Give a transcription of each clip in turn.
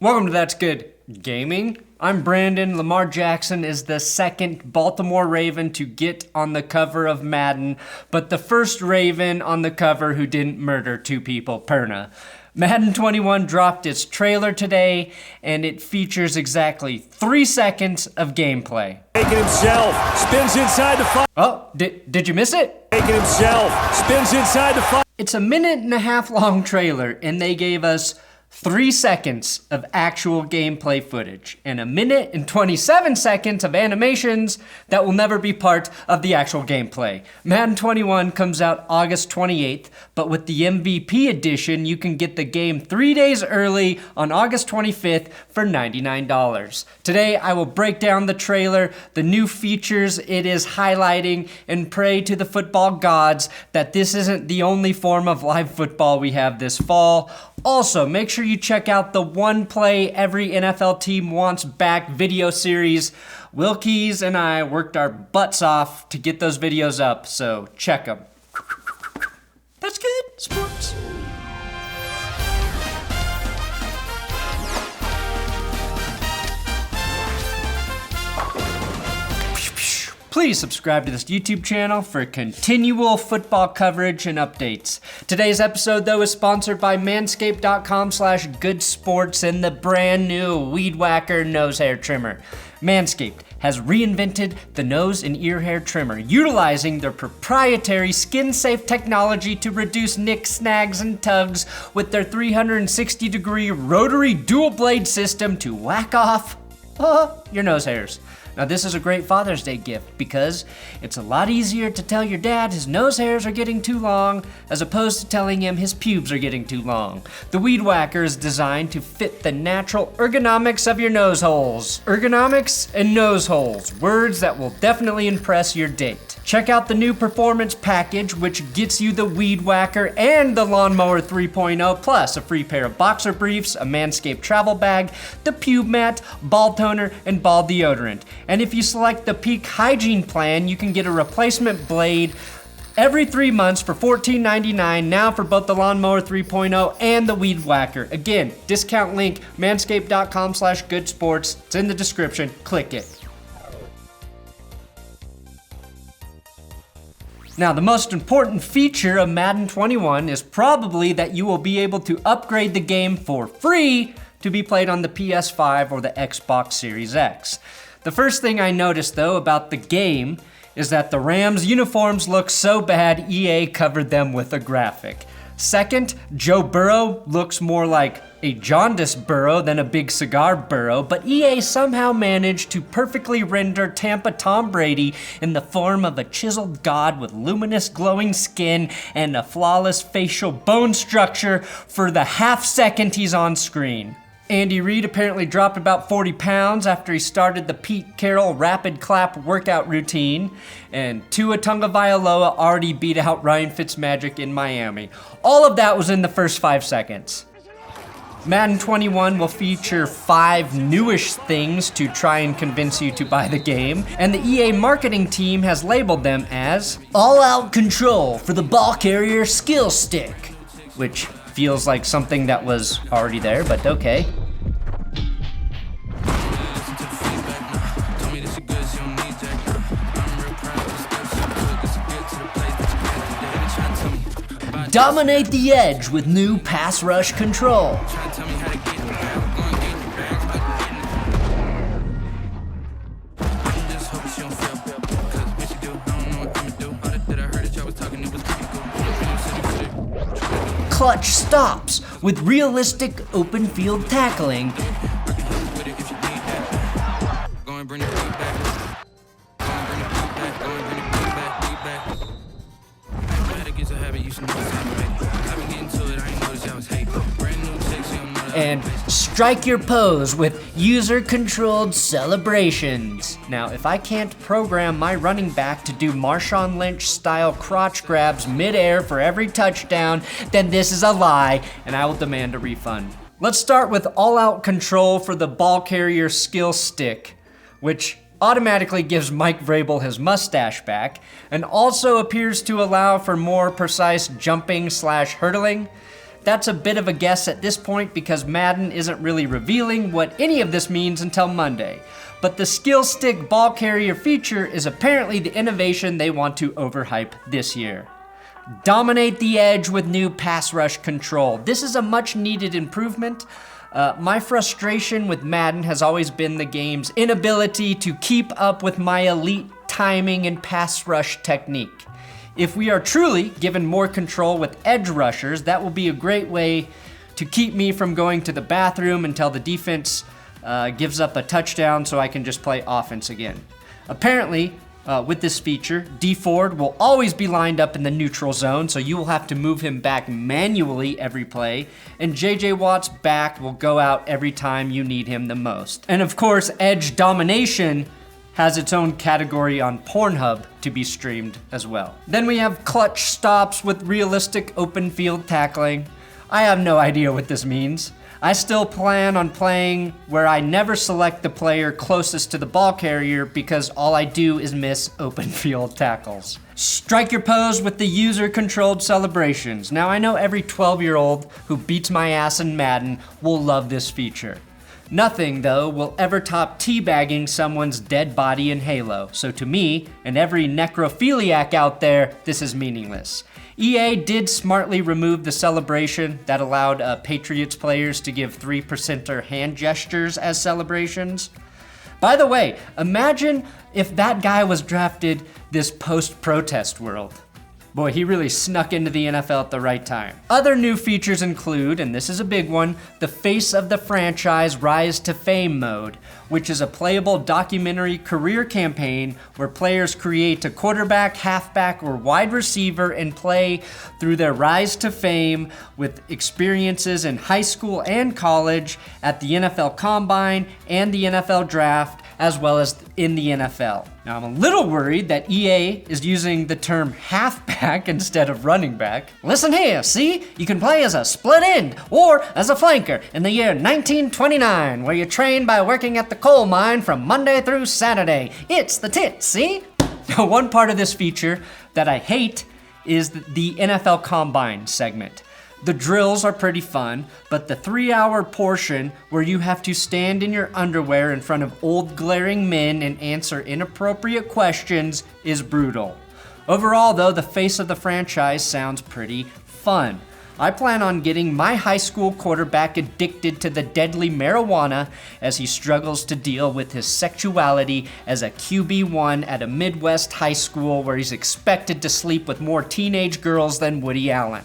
Welcome to That's Good Gaming. I'm Brandon. Lamar Jackson is the second Baltimore Raven to get on the cover of Madden, but the first Raven on the cover who didn't murder two people, Perna. Madden 21 dropped its trailer today, and it features exactly 3 seconds of gameplay. Taking himself, spins inside the 5. Oh, did you miss it? Taking himself, spins inside the 5. It's a 1.5-minute long trailer, and they gave us 3 seconds of actual gameplay footage and 1:27 minutes of animations that will never be part of the actual gameplay. Madden 21 comes out August 28th, but with the MVP edition, you can get the game 3 days early on August 25th for $99. Today, I will break down the trailer, the new features it is highlighting, and pray to the football gods that this isn't the only form of live football we have this fall. Also, make sure you check out the One Play Every NFL Team Wants Back video series. Wilkies and I worked our butts off to get those videos up, so check them. That's good, sports. Please subscribe to this YouTube channel for continual football coverage and updates. Today's episode, though, is sponsored by manscaped.com/goodsports and the brand new Weed Whacker nose hair trimmer. Manscaped has reinvented the nose and ear hair trimmer, utilizing their proprietary skin-safe technology to reduce nicks, snags, and tugs with their 360-degree rotary dual-blade system to whack off your nose hairs. Now this is a great Father's Day gift because it's a lot easier to tell your dad his nose hairs are getting too long as opposed to telling him his pubes are getting too long. The Weed Whacker is designed to fit the natural ergonomics of your nose holes. Ergonomics and nose holes, words that will definitely impress your date. Check out the new Performance Package, which gets you the Weed Whacker and the Lawnmower 3.0, plus a free pair of boxer briefs, a Manscaped travel bag, the pube mat, ball toner, and ball deodorant. And if you select the Peak Hygiene plan, you can get a replacement blade every 3 months for $14.99 now for both the Lawnmower 3.0 and the Weed Whacker. Again, discount link, manscaped.com/goodsports. It's in the description. Click it. Now, the most important feature of Madden 21 is probably that you will be able to upgrade the game for free to be played on the PS5 or the Xbox Series X. The first thing I noticed, though, about the game is that the Rams' uniforms look so bad EA covered them with a graphic. Second, Joe Burrow looks more like a jaundiced Burrow than a big cigar Burrow, but EA somehow managed to perfectly render Tampa Tom Brady in the form of a chiseled god with luminous glowing skin and a flawless facial bone structure for the half second he's on screen. Andy Reid apparently dropped about 40 pounds after he started the Pete Carroll rapid clap workout routine, and Tua Tagovailoa already beat out Ryan Fitzmagic in Miami. All of that was in the first 5 seconds. Madden 21 will feature 5 newish things to try and convince you to buy the game, and the EA marketing team has labeled them as all-out control for the ball carrier skill stick, which feels like something that was already there, but okay. Dominate the edge with new pass rush control. Clutch stops with realistic open field tackling. And strike your pose with user-controlled celebrations. Now, if I can't program my running back to do Marshawn Lynch-style crotch grabs mid-air for every touchdown, then this is a lie, and I will demand a refund. Let's start with all-out control for the ball carrier skill stick, which automatically gives Mike Vrabel his mustache back, and also appears to allow for more precise jumping/hurdling. That's a bit of a guess at this point because Madden isn't really revealing what any of this means until Monday. But the skill stick ball carrier feature is apparently the innovation they want to overhype this year. Dominate the edge with new pass rush control. This is a much needed improvement. My frustration with Madden has always been the game's inability to keep up with my elite timing and pass rush technique. If we are truly given more control with edge rushers, that will be a great way to keep me from going to the bathroom until the defense gives up a touchdown so I can just play offense again. Apparently, with this feature, D Ford will always be lined up in the neutral zone, so you will have to move him back manually every play, and JJ Watt's back will go out every time you need him the most. And of course, edge domination has its own category on Pornhub to be streamed as well. Then we have clutch stops with realistic open field tackling. I have no idea what this means. I still plan on playing where I never select the player closest to the ball carrier because all I do is miss open field tackles. Strike your pose with the user-controlled celebrations. Now I know every 12-year-old who beats my ass in Madden will love this feature. Nothing, though, will ever top teabagging someone's dead body in Halo, so to me, and every necrophiliac out there, this is meaningless. EA did smartly remove the celebration that allowed Patriots players to give 3%er hand gestures as celebrations. By the way, imagine if that guy was drafted this post-protest world. Boy, he really snuck into the NFL at the right time. Other new features include, and this is a big one, the Face of the Franchise Rise to Fame mode, which is a playable documentary career campaign where players create a quarterback, halfback, or wide receiver and play through their rise to fame with experiences in high school and college, at the NFL Combine and the NFL Draft, as well as in the NFL. Now, I'm a little worried that EA is using the term halfback instead of running back. Listen here, see? You can play as a split end or as a flanker in the year 1929, where you train by working at the coal mine from Monday through Saturday. It's the tits, see? Now, one part of this feature that I hate is the NFL Combine segment. The drills are pretty fun, but the 3-hour portion where you have to stand in your underwear in front of old glaring men and answer inappropriate questions is brutal. Overall, though, the Face of the Franchise sounds pretty fun. I plan on getting my high school quarterback addicted to the deadly marijuana as he struggles to deal with his sexuality as a QB1 at a Midwest high school where he's expected to sleep with more teenage girls than Woody Allen.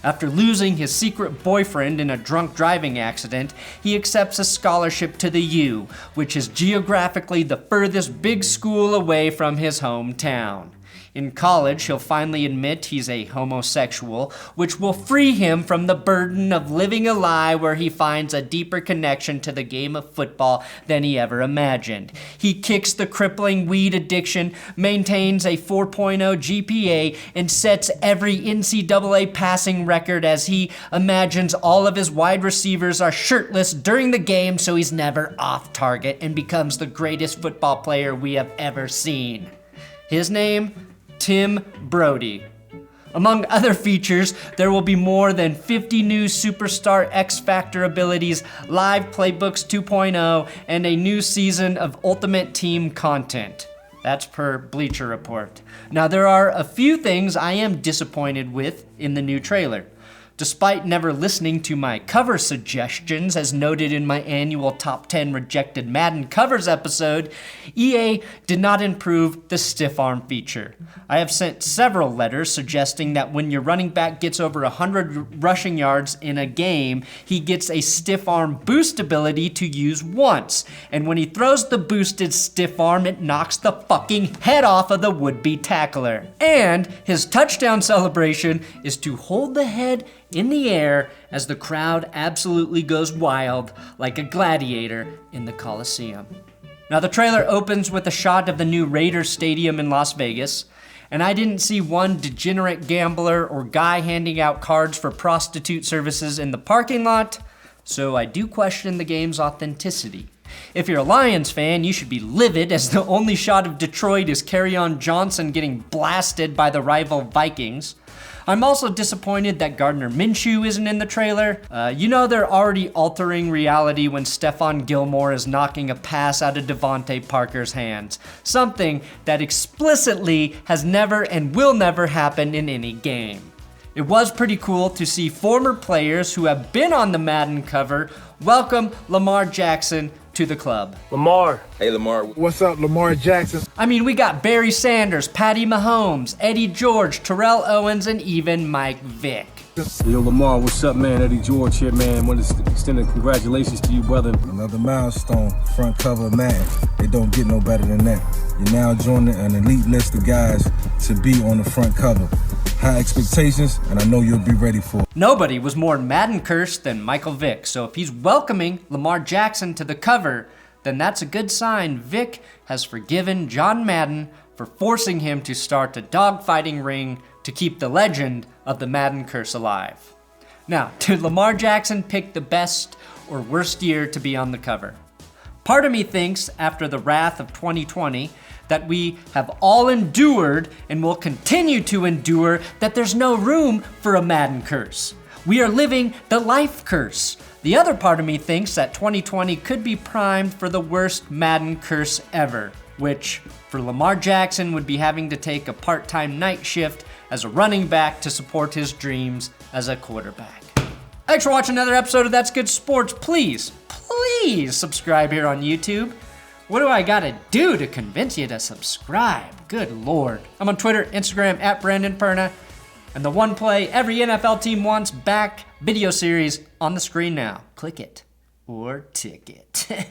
After losing his secret boyfriend in a drunk driving accident, he accepts a scholarship to the U, which is geographically the furthest big school away from his hometown. In college, he'll finally admit he's a homosexual, which will free him from the burden of living a lie where he finds a deeper connection to the game of football than he ever imagined. He kicks the crippling weed addiction, maintains a 4.0 GPA, and sets every NCAA passing record as he imagines all of his wide receivers are shirtless during the game so he's never off target and becomes the greatest football player we have ever seen. His name? Tim Brody. Among other features, there will be more than 50 new Superstar X Factor abilities, live playbooks 2.0, and a new season of Ultimate Team content. That's per Bleacher Report. Now, there are a few things I am disappointed with in the new trailer. Despite never listening to my cover suggestions, as noted in my annual Top 10 Rejected Madden Covers episode, EA did not improve the stiff arm feature. I have sent several letters suggesting that when your running back gets over 100 rushing yards in a game, he gets a stiff arm boost ability to use once. And when he throws the boosted stiff arm, it knocks the fucking head off of the would-be tackler. And his touchdown celebration is to hold the head in the air as the crowd absolutely goes wild like a gladiator in the Coliseum. Now, the trailer opens with a shot of the new Raiders Stadium in Las Vegas, and I didn't see one degenerate gambler or guy handing out cards for prostitute services in the parking lot, so I do question the game's authenticity. If you're a Lions fan, you should be livid as the only shot of Detroit is Kerryon Johnson getting blasted by the rival Vikings. I'm also disappointed that Gardner Minshew isn't in the trailer. You know they're already altering reality when Stephon Gilmore is knocking a pass out of Devontae Parker's hands. Something that explicitly has never and will never happen in any game. It was pretty cool to see former players who have been on the Madden cover welcome Lamar Jackson to the club. Lamar. Hey, Lamar. What's up, Lamar Jackson? I mean, we got Barry Sanders, Patty Mahomes, Eddie George, Terrell Owens, and even Mike Vick. Yo, Lamar, what's up, man? Eddie George here, man. Want to extend congratulations to you, brother. Another milestone, front cover of Madden. It don't get no better than that. You're now joining an elite list of guys to be on the front cover. High expectations, and I know you'll be ready for it. Nobody was more Madden cursed than Michael Vick, so if he's welcoming Lamar Jackson to the cover, then that's a good sign Vick has forgiven John Madden for forcing him to start a dogfighting ring to keep the legend of the Madden curse alive. Now, did Lamar Jackson pick the best or worst year to be on the cover? Part of me thinks, after the wrath of 2020, that we have all endured and will continue to endure that there's no room for a Madden curse. We are living the life curse. The other part of me thinks that 2020 could be primed for the worst Madden curse ever, which for Lamar Jackson would be having to take a part-time night shift as a running back to support his dreams as a quarterback. Thanks for watching another episode of That's Good Sports. Please subscribe here on YouTube. What do I gotta do to convince you to subscribe? Good Lord. I'm on Twitter, Instagram, @BrandonPerna, and the one play every NFL team wants back video series on the screen now. Click it or tick it.